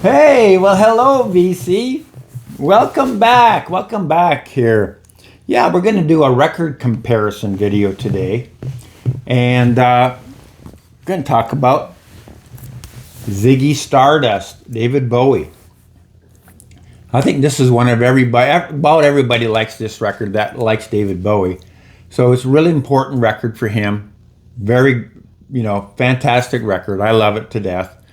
Hey, well, hello, VC. Welcome back. Welcome back here. Yeah, we're going to do a record comparison video today. And we're going to talk about Ziggy Stardust, David Bowie. I think this is one of about everybody likes this record that likes David Bowie. So it's a really important record for him. Very, fantastic record. I love it to death.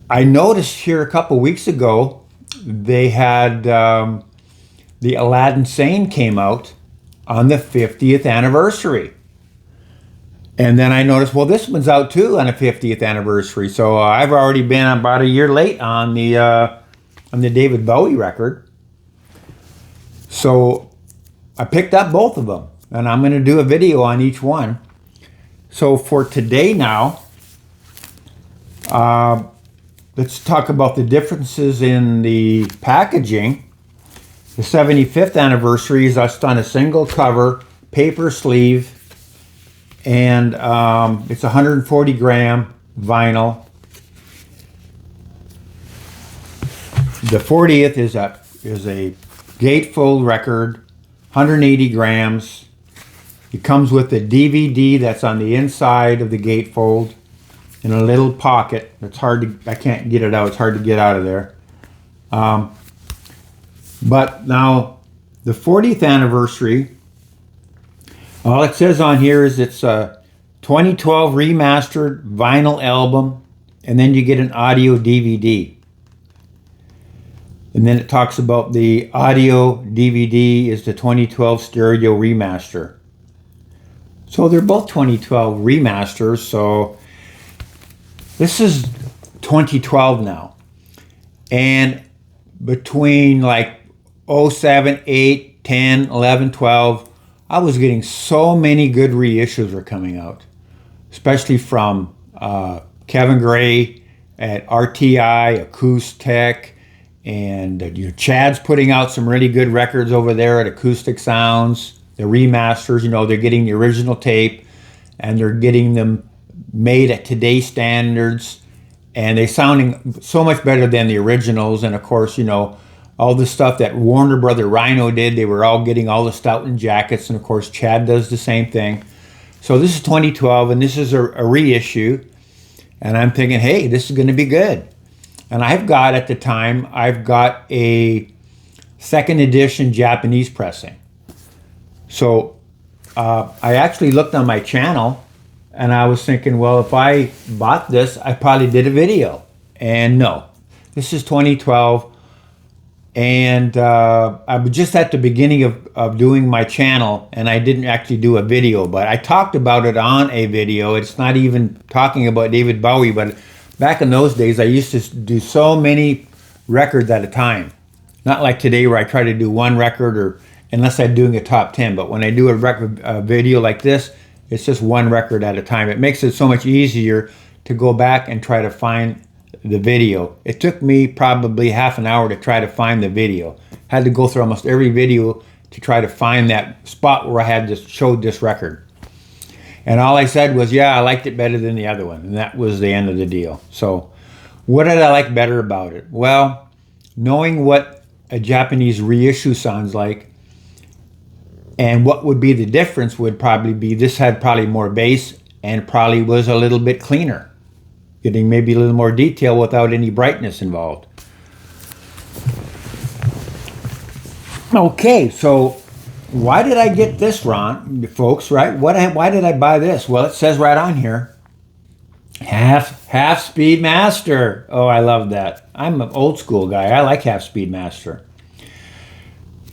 I noticed here a couple weeks ago, they had the Aladdin Sane came out on the 50th anniversary. And then I noticed, well, this one's out too on the 50th anniversary. So I've already been about a year late on the David Bowie record. So I picked up both of them, and I'm going to do a video on each one. So for today now, let's talk about the differences in the packaging. The 75th anniversary is just on a single cover, paper sleeve, and it's 140 gram vinyl. The 40th is a gatefold record, 180 grams. It comes with a DVD that's on the inside of the gatefold in a little pocket. It's hard to, I can't get it out. It's hard to get out of there. But now the 40th anniversary, all it says on here is it's a 2012 remastered vinyl album, and then you get an audio DVD. And then it talks about the audio DVD is the 2012 stereo remaster. So they're both 2012 remasters, so this is 2012 now. And between like 07, 8, 10, 11, 12, I was getting so many good reissues were coming out, especially from Kevin Gray at RTI, Acoustic, and Chad's putting out some really good records over there at Acoustic Sounds. The remasters, they're getting the original tape and they're getting them made at today's standards, and they're sounding so much better than the originals. And of course, all the stuff that Warner Brother Rhino did, they were all getting all the Stoughton jackets, and of course Chad does the same thing. So this is 2012, and this is a reissue, and I'm thinking, hey, this is going to be good. And I've got a second edition Japanese pressing. So I actually looked on my channel, and I was thinking, well, if I bought this, I probably did a video. And no, this is 2012. And I was just at the beginning of doing my channel, and I didn't actually do a video, but I talked about it on a video. It's not even talking about David Bowie, but back in those days, I used to do so many records at a time. Not like today where I try to do one record, or unless I'm doing a top 10. But when I do a video like this, it's just one record at a time. It makes it so much easier to go back and try to find the video. It took me probably half an hour to try to find the video. Had to go through almost every video to try to find that spot where I had just showed this record. And all I said was, yeah, I liked it better than the other one. And that was the end of the deal. So what did I like better about it? Well, knowing what a Japanese reissue sounds like, and what would be the difference would probably be this had probably more bass and probably was a little bit cleaner, getting maybe a little more detail without any brightness involved. Okay, so why did I get this, Ron, folks, right? Why did I buy this? Well, it says right on here, half speed master. Oh, I love that. I'm an old school guy. I like half speed master.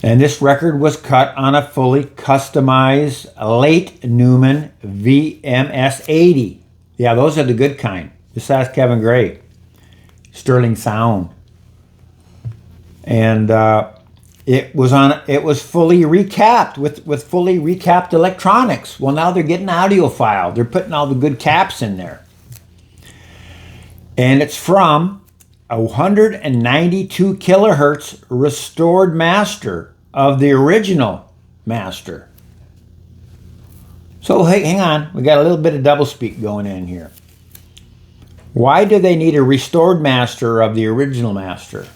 And this record was cut on a fully customized late Newman VMS 80. Yeah, those are the good kind. Just ask Kevin Gray. Sterling sound. And it was fully recapped with fully recapped electronics. Well, now they're getting audiophile. They're putting all the good caps in there. And it's from a 192 kilohertz restored master of the original master. So hey, hang on, we got a little bit of double speak going in here. Why do they need a restored master of the original master?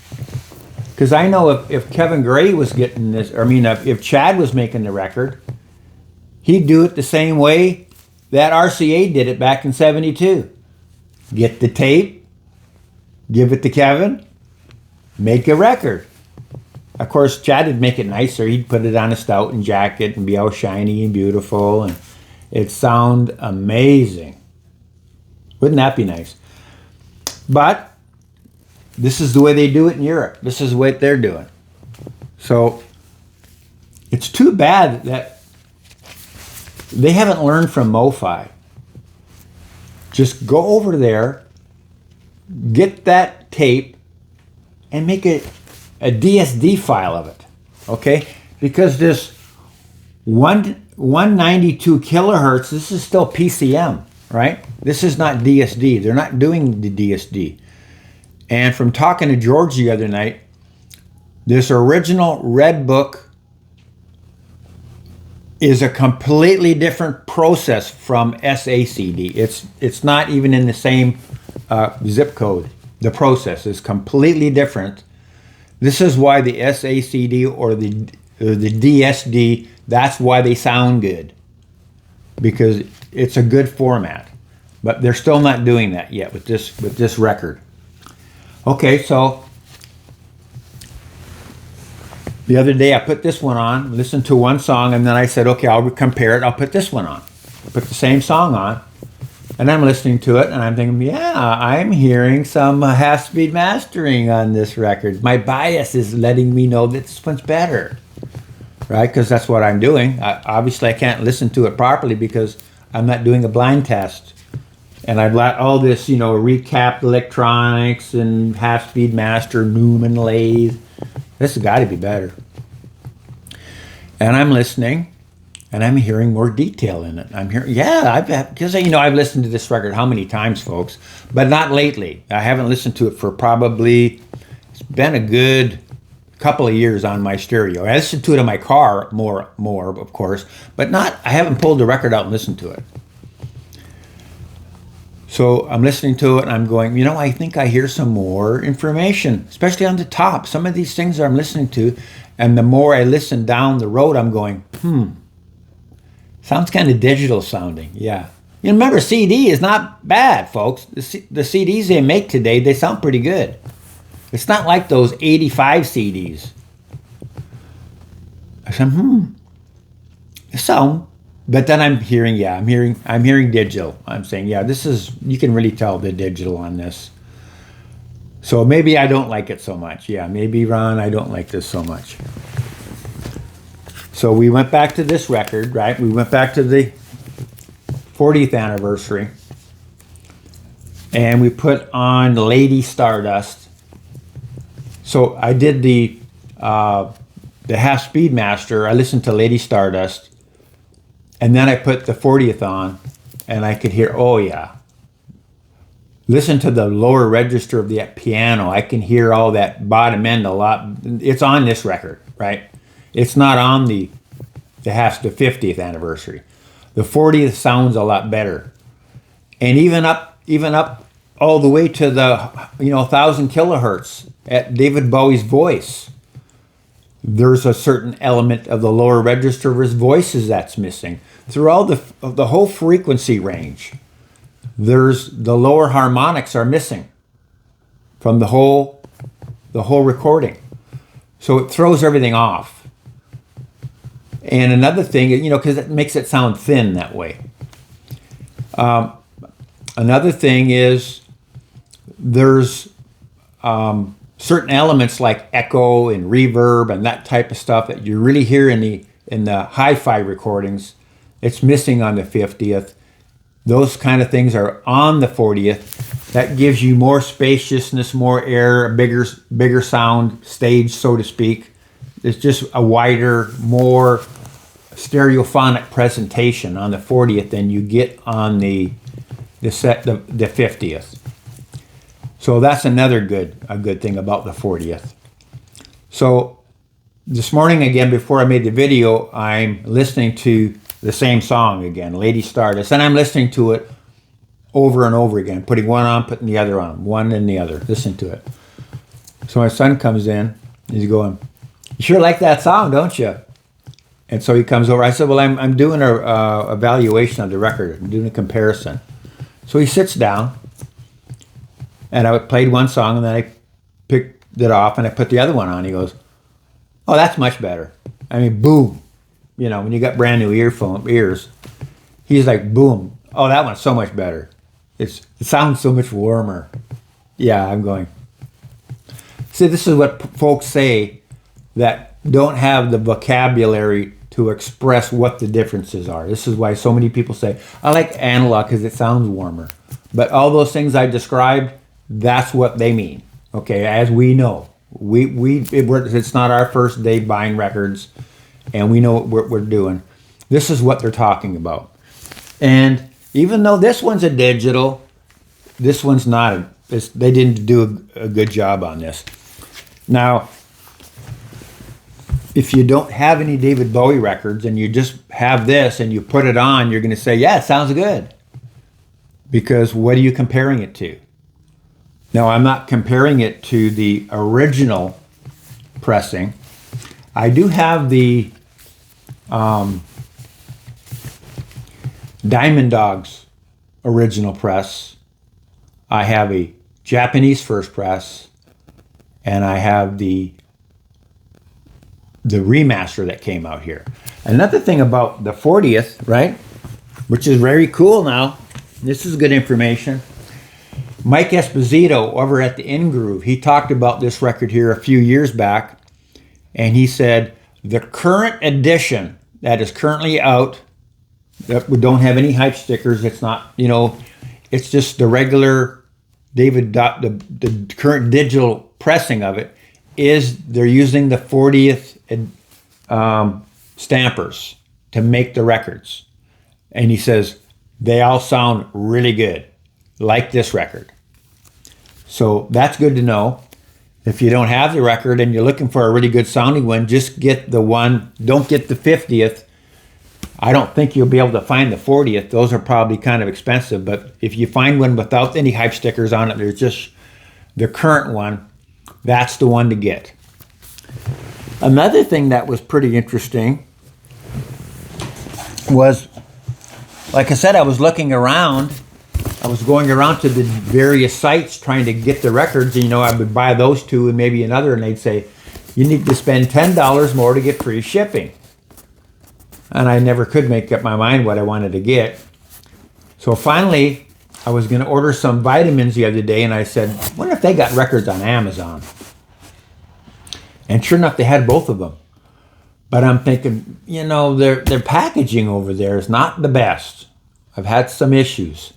Because I know if Kevin Gray was getting this, I mean, if Chad was making the record, he'd do it the same way that RCA did it back in '72. Get the tape, give it to Kevin, make a record. Of course, Chad would make it nicer. He'd put it on a Stoughton jacket and be all shiny and beautiful, and it'd sound amazing. Wouldn't that be nice? But this is the way they do it in Europe. This is what they're doing. So it's too bad that they haven't learned from MoFi. Just go over there, get that tape, and make a DSD file of it. Okay? Because this 192 kilohertz, this is still PCM, right? This is not DSD. They're not doing the DSD. And from talking to George the other night, this original Red Book is a completely different process from SACD. It's not even in the same zip code. The process is completely different. This is why the SACD or the DSD, that's why they sound good. Because it's a good format. But they're still not doing that yet with this record. Okay, so the other day I put this one on, listened to one song, and then I said, okay, I'll compare it. I'll put this one on. I put the same song on, and I'm listening to it, and I'm thinking, yeah, I'm hearing some half-speed mastering on this record. My bias is letting me know that this one's better, right? Because that's what I'm doing. Obviously, I can't listen to it properly because I'm not doing a blind test. And I've got all this, recapped electronics and half-speed master, Newman lathe. This has got to be better. And I'm listening, and I'm hearing more detail in it. I'm hearing, because I've listened to this record how many times, folks, but not lately. I haven't listened to it for probably, it's been a good couple of years on my stereo. I listened to it in my car more, of course, but I haven't pulled the record out and listened to it. So I'm listening to it and I'm going, I think I hear some more information, especially on the top. Some of these things that I'm listening to, and the more I listen down the road, I'm going, sounds kind of digital sounding, yeah. Remember, CD is not bad, folks. The CDs they make today, they sound pretty good. It's not like those 85 CDs. I said, they sound. But then I'm hearing digital. I'm saying, you can really tell the digital on this. So maybe I don't like it so much. Yeah, maybe, Ron, I don't like this so much. So we went back to this record, right? We went back to the 40th anniversary. And we put on Lady Stardust. So I did the half-speed master. I listened to Lady Stardust. And then I put the 40th on, and I could hear, listen to the lower register of the piano. I can hear all that bottom end a lot. It's on this record, right? It's not on the 50th anniversary. The 40th sounds a lot better. And even up all the way to the 1,000 kilohertz at David Bowie's voice. There's a certain element of the lower register of his voices that's missing. Throughout the whole frequency range, the lower harmonics are missing from the whole recording. So it throws everything off. And another thing, because it makes it sound thin that way. Another thing is there's certain elements like echo and reverb and that type of stuff that you really hear in the hi-fi recordings. It's missing on the 50th. Those kind of things are on the 40th. That gives you more spaciousness, more air, a bigger sound stage, so to speak. It's just a wider, more stereophonic presentation on the 40th than you get on the 50th. So that's another good thing about the 40th. So this morning again, before I made the video, I'm listening to the same song again, Lady Stardust, and I'm listening to it over and over again, putting one on, putting the other on, one and the other. Listen to it. So my son comes in, he's going, "You sure like that song, don't you?" And so he comes over. I said, "Well, I'm doing a evaluation of the record. I'm doing a comparison." So he sits down, and I played one song, and then I picked it off, and I put the other one on. He goes, "Oh, that's much better." I mean, boom. You know, when you got brand new ears, he's like, boom. "Oh, that one's so much better. It sounds so much warmer." Yeah, I'm going. See, this is what folks say that don't have the vocabulary to express what the differences are. This is why so many people say, "I like analog because it sounds warmer." But all those things I described, that's what they mean. Okay, as we know, it's not our first day buying records, and we know what we're doing. This is what they're talking about. And even though this one's a digital, this one's not. They didn't do a good job on this. Now, if you don't have any David Bowie records and you just have this and you put it on, you're going to say, "Yeah, it sounds good." Because what are you comparing it to? Now, I'm not comparing it to the original pressing. I do have the Diamond Dogs original press. I have a Japanese first press, and I have the remaster that came out here. Another thing about the 40th, right, which is very cool now, this is good information. Mike Esposito over at the In Groove, he talked about this record here a few years back, and he said the current edition that is currently out, that we don't have any hype stickers, it's not, you know, it's just the regular the current digital pressing of it, is they're using the 40th stampers to make the records. And he says they all sound really good, like this record. So that's good to know. If you don't have the record and you're looking for a really good sounding one, just get the one, don't get the 50th. I don't think you'll be able to find the 40th. Those are probably kind of expensive, but if you find one without any hype stickers on it, there's just the current one, that's the one to get. Another thing that was pretty interesting was, like I said, I was looking around. I was going around to the various sites trying to get the records. And, you know, I would buy those two and maybe another, and they'd say, "You need to spend $10 more to get free shipping." And I never could make up my mind what I wanted to get. So finally, I was going to order some vitamins the other day, and I said, "I wonder if they got records on Amazon." And sure enough, they had both of them. But I'm thinking, you know, their packaging over there is not the best. I've had some issues.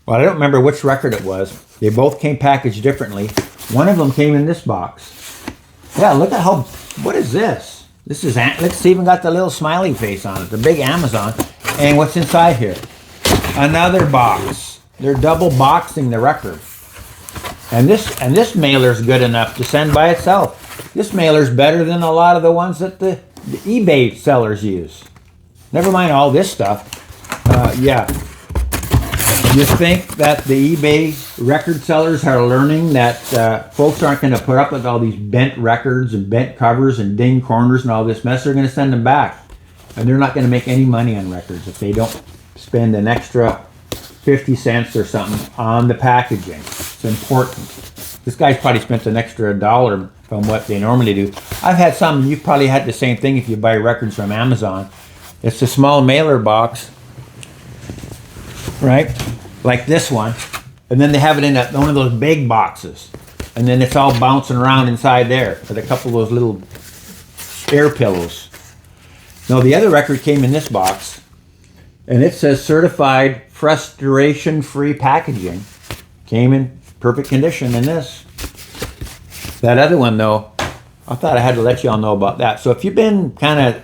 Well, I don't remember which record it was. They both came packaged differently. One of them came in this box. Yeah, look at how, what is this? This is, it's even got the little smiley face on it, the big Amazon. And what's inside here? Another box. They're double boxing the record. And this mailer's good enough to send by itself. This mailer's better than a lot of the ones that the eBay sellers use. Never mind all this stuff. Yeah. You think that the eBay record sellers are learning that folks aren't going to put up with all these bent records and bent covers and ding corners and all this mess? They're going to send them back. And they're not going to make any money on records if they don't spend an extra 50 cents or something on the packaging. It's important. This guy's probably spent an extra $1 from what they normally do. I've had some, you've probably had the same thing if you buy records from Amazon. It's a small mailer box, right? Like this one. And then they have it in one of those big boxes. And then it's all bouncing around inside there with a couple of those little air pillows. No, the other record came in this box. And it says certified frustration-free packaging. Came in perfect condition in this. That other one, though, I thought I had to let you all know about that. So if you've been kind of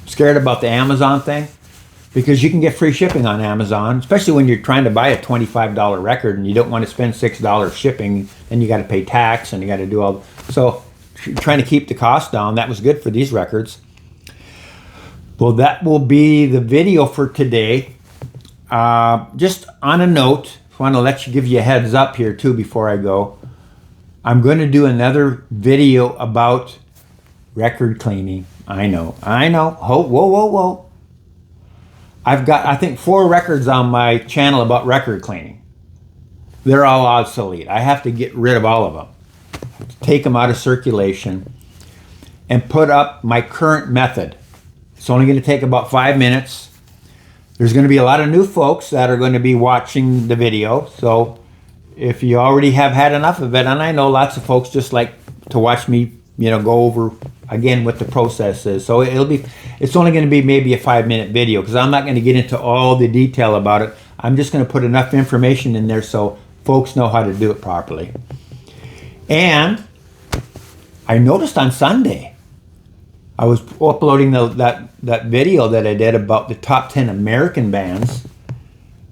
scared about the Amazon thing, because you can get free shipping on Amazon, especially when you're trying to buy a $25 record and you don't want to spend $6 shipping, then you got to pay tax and you got to do all. So trying to keep the cost down, that was good for these records. Well, that will be the video for today. just on a note, I want to give you a heads up here too before I go. I'm going to do another video about record cleaning. I know. Whoa. I've got, I think, 4 records on my channel about record cleaning. They're all obsolete. I have to get rid of all of them. Take them out of circulation and put up my current method. It's only going to take about 5 minutes. There's going to be a lot of new folks that are going to be watching the video. So if you already have had enough of it, and I know lots of folks just like to watch me, go over again what the process is. So it's only going to be maybe a 5-minute video because I'm not going to get into all the detail about it. I'm just going to put enough information in there so folks know how to do it properly. And I noticed on Sunday, I was uploading that video that I did about the top 10 American bands,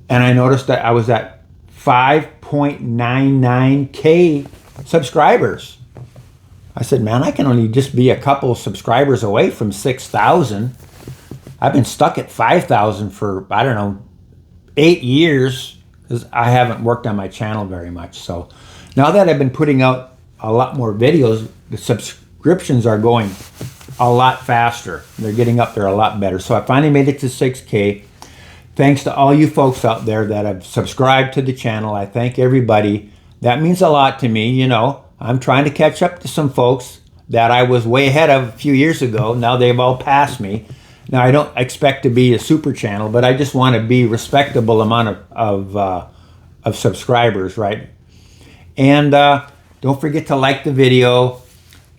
and I noticed that I was at 5.99K subscribers. I said, man, I can only just be a couple subscribers away from 6,000. I've been stuck at 5,000 for, 8 years because I haven't worked on my channel very much. So now that I've been putting out a lot more videos, the subscriptions are going a lot faster. They're getting up there a lot better. So I finally made it to 6K. Thanks to all you folks out there that have subscribed to the channel. I thank everybody. That means a lot to me, I'm trying to catch up to some folks that I was way ahead of a few years ago. Now they've all passed me. Now I don't expect to be a super channel, but I just want to be respectable amount of subscribers, right? And don't forget to like the video.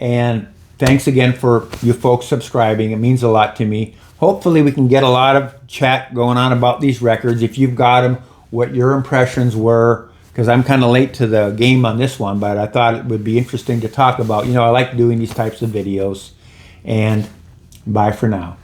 And thanks again for you folks subscribing. It means a lot to me. Hopefully we can get a lot of chat going on about these records. If you've got them, what your impressions were, because I'm kind of late to the game on this one, but I thought it would be interesting to talk about. I like doing these types of videos. And bye for now.